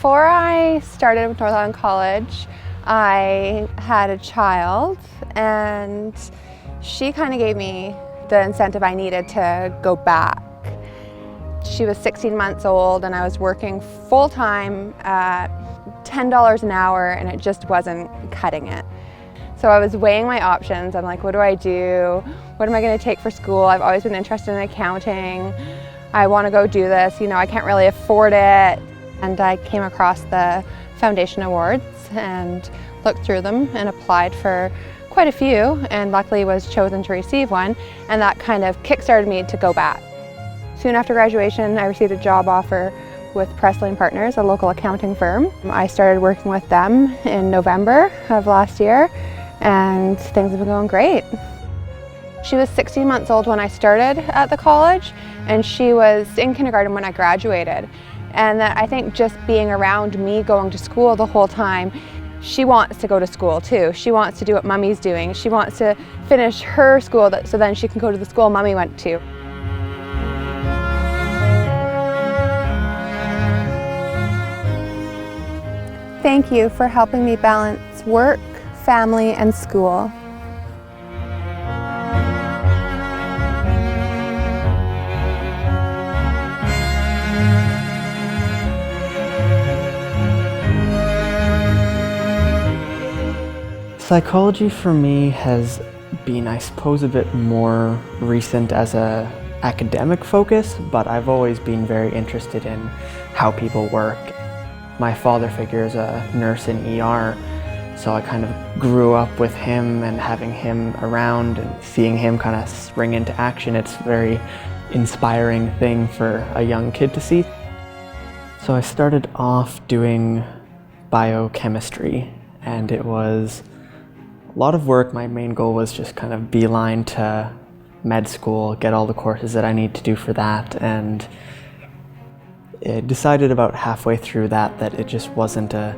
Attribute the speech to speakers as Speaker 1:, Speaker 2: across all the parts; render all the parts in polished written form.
Speaker 1: Before I started with North Island College, I had a child, and she kind of gave me the incentive I needed to go back. She was 16 months old and I was working full-time at $10 an hour, and it just wasn't cutting it. So I was weighing my options. I'm like, what do I do? What am I going to take for school? I've always been interested in accounting. I want to go do this, you know, I can't really afford it. And I came across the Foundation Awards and looked through them and applied for quite a few, and luckily was chosen to receive one, and that kind of kick-started me to go back. Soon after graduation, I received a job offer with Presley & Partners, a local accounting firm. I started working with them in November of last year, and things have been going great. She was 16 months old when I started at the college, and she was in kindergarten when I graduated. And that I think just being around me going to school the whole time, she wants to go to school too. She wants to do what Mummy's doing. She wants to finish her school so then she can go to the school Mummy went to. Thank you for helping me balance work, family, and school.
Speaker 2: Psychology for me has been, I suppose, a bit more recent as a academic focus, but I've always been very interested in how people work. My father figure is a nurse in ER, so I kind of grew up with him and having him around and seeing him kind of spring into action. It's a very inspiring thing for a young kid to see. So I started off doing biochemistry, and it was a lot of work. My main goal was just kind of beeline to med school, get all the courses that I need to do for that, and I decided about halfway through that it just wasn't a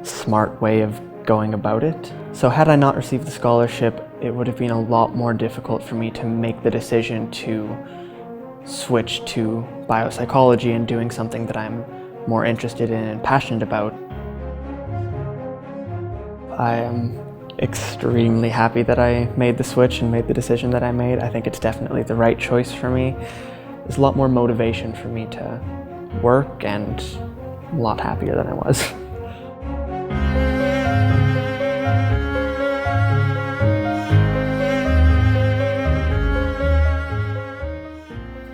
Speaker 2: smart way of going about it. So had I not received the scholarship, it would have been a lot more difficult for me to make the decision to switch to biopsychology and doing something that I'm more interested in and passionate about. I am extremely happy that I made the switch and made the decision that I made. I think it's definitely the right choice for me. There's a lot more motivation for me to work, and I'm a lot happier than I was.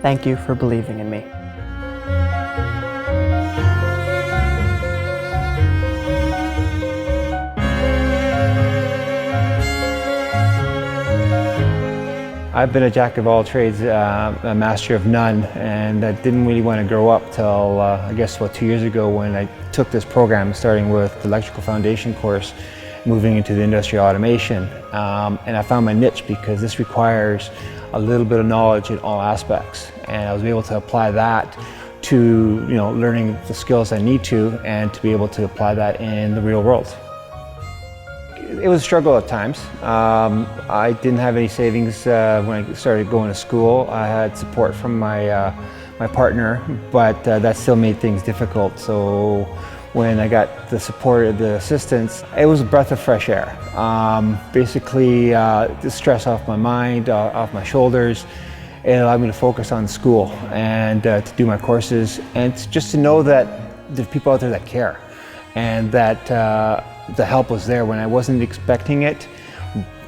Speaker 2: Thank you for believing in me.
Speaker 3: I've been a jack of all trades, a master of none, and I didn't really want to grow up till I guess about 2 years ago when I took this program, starting with the electrical foundation course, moving into the industrial automation. And I found my niche because this requires a little bit of knowledge in all aspects, and I was able to apply that to learning the skills I need to, and to be able to apply that in the real world. It was a struggle at times. I didn't have any savings when I started going to school. I had support from my partner, but that still made things difficult. So when I got the support, the assistance, it was a breath of fresh air. Basically, the stress off my mind, off my shoulders. It allowed me to focus on school and to do my courses, and just to know that there's people out there that care, and that the help was there when I wasn't expecting it.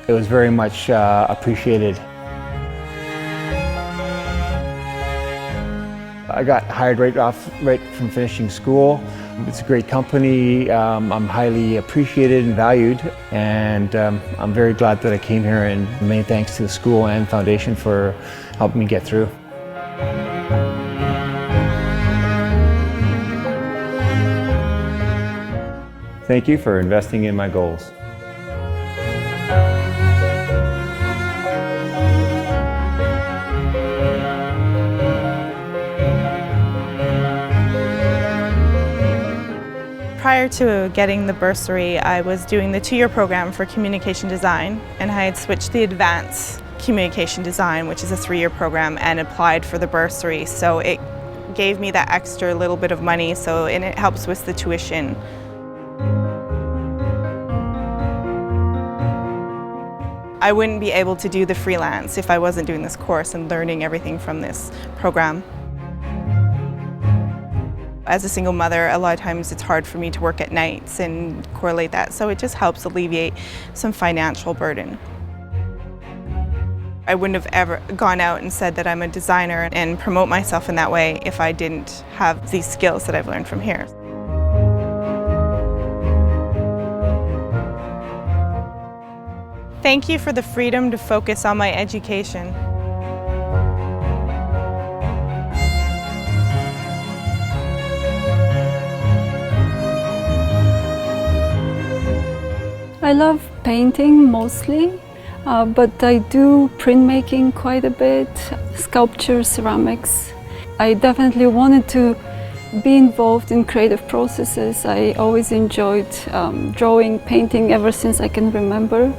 Speaker 3: It was very much appreciated. I got hired right from finishing school. It's a great company. I'm highly appreciated and valued, and I'm very glad that I came here, and many thanks to the school and foundation for helping me get through. Thank you for investing in my goals.
Speaker 4: Prior to getting the bursary, I was doing the 2-year program for communication design, and I had switched to the advanced communication design, which is a 3-year program, and applied for the bursary. So it gave me that extra little bit of money, and it helps with the tuition. I wouldn't be able to do the freelance if I wasn't doing this course and learning everything from this program. As a single mother, a lot of times it's hard for me to work at nights and correlate that, so it just helps alleviate some financial burden. I wouldn't have ever gone out and said that I'm a designer and promote myself in that way if I didn't have these skills that I've learned from here. Thank you for the freedom to focus on my education.
Speaker 5: I love painting mostly, but I do printmaking quite a bit, sculpture, ceramics. I definitely wanted to be involved in creative processes. I always enjoyed drawing, painting ever since I can remember.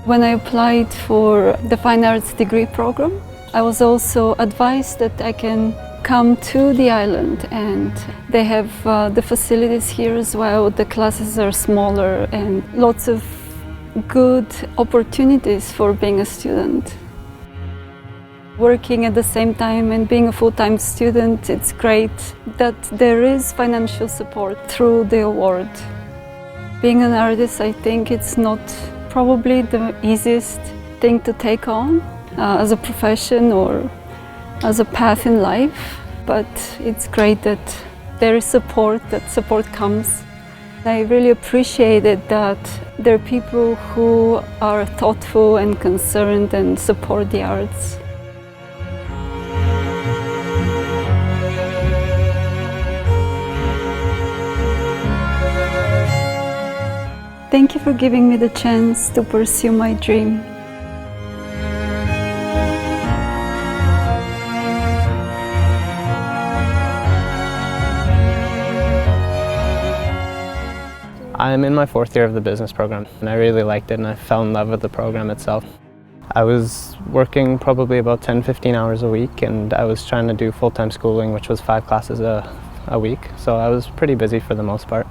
Speaker 5: When I applied for the Fine Arts degree program, I was also advised that I can come to the island, and they have the facilities here as well. The classes are smaller and lots of good opportunities for being a student. Working at the same time and being a full-time student, it's great that there is financial support through the award. Being an artist, I think it's not probably the easiest thing to take on as a profession or as a path in life, but it's great that there is support, that support comes. I really appreciated that there are people who are thoughtful and concerned and support the arts. Thank you for giving me the chance to pursue my dream.
Speaker 2: I'm in my fourth year of the business program, and I really liked it, and I fell in love with the program itself. I was working probably about 10-15 hours a week, and I was trying to do full-time schooling, which was 5 classes a week, so I was pretty busy for the most part.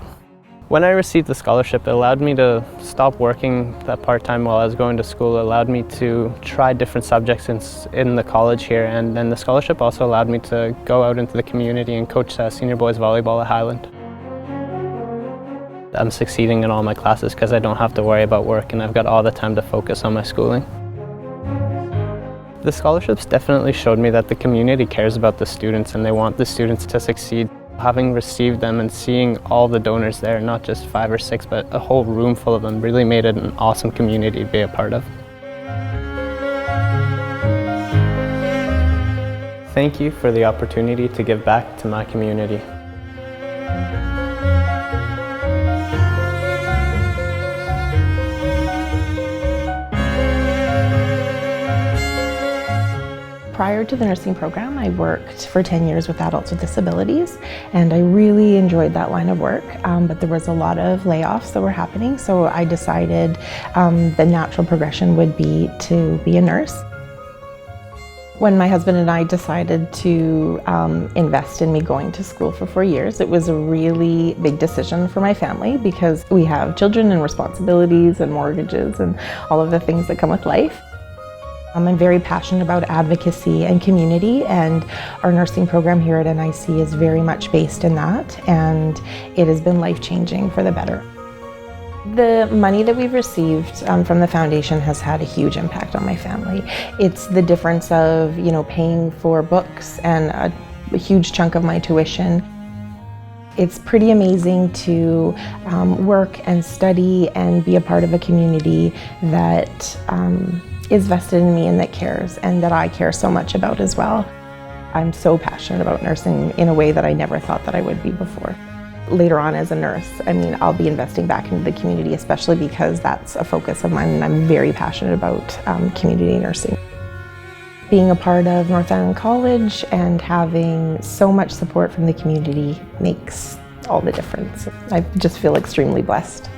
Speaker 2: When I received the scholarship, it allowed me to stop working that part-time while I was going to school. It allowed me to try different subjects in the college here, and then the scholarship also allowed me to go out into the community and coach senior boys volleyball at Highland. I'm succeeding in all my classes because I don't have to worry about work, and I've got all the time to focus on my schooling. The scholarships definitely showed me that the community cares about the students and they want the students to succeed. Having received them and seeing all the donors there, not just 5 or 6, but a whole room full of them, really made it an awesome community to be a part of. Thank you for the opportunity to give back to my community.
Speaker 6: Prior to the nursing program, I worked for 10 years with adults with disabilities, and I really enjoyed that line of work, but there was a lot of layoffs that were happening, so I decided the natural progression would be to be a nurse. When my husband and I decided to invest in me going to school for 4 years, it was a really big decision for my family because we have children and responsibilities and mortgages and all of the things that come with life. I'm very passionate about advocacy and community, and our nursing program here at NIC is very much based in that, and it has been life-changing for the better. The money that we've received from the foundation has had a huge impact on my family. It's the difference of, paying for books and a huge chunk of my tuition. It's pretty amazing to work and study and be a part of a community that is vested in me and that cares, and that I care so much about as well. I'm so passionate about nursing in a way that I never thought that I would be before. Later on as a nurse, I'll be investing back into the community, especially because that's a focus of mine, and I'm very passionate about community nursing. Being a part of North Island College and having so much support from the community makes all the difference. I just feel extremely blessed.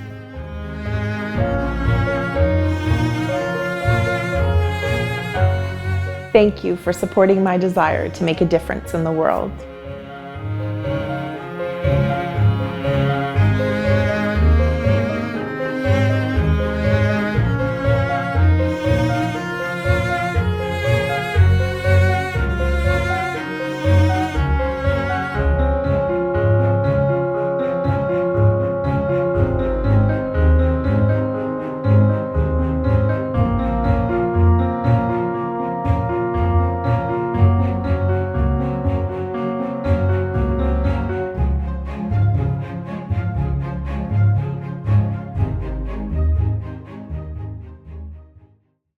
Speaker 6: Thank you for supporting my desire to make a difference in the world.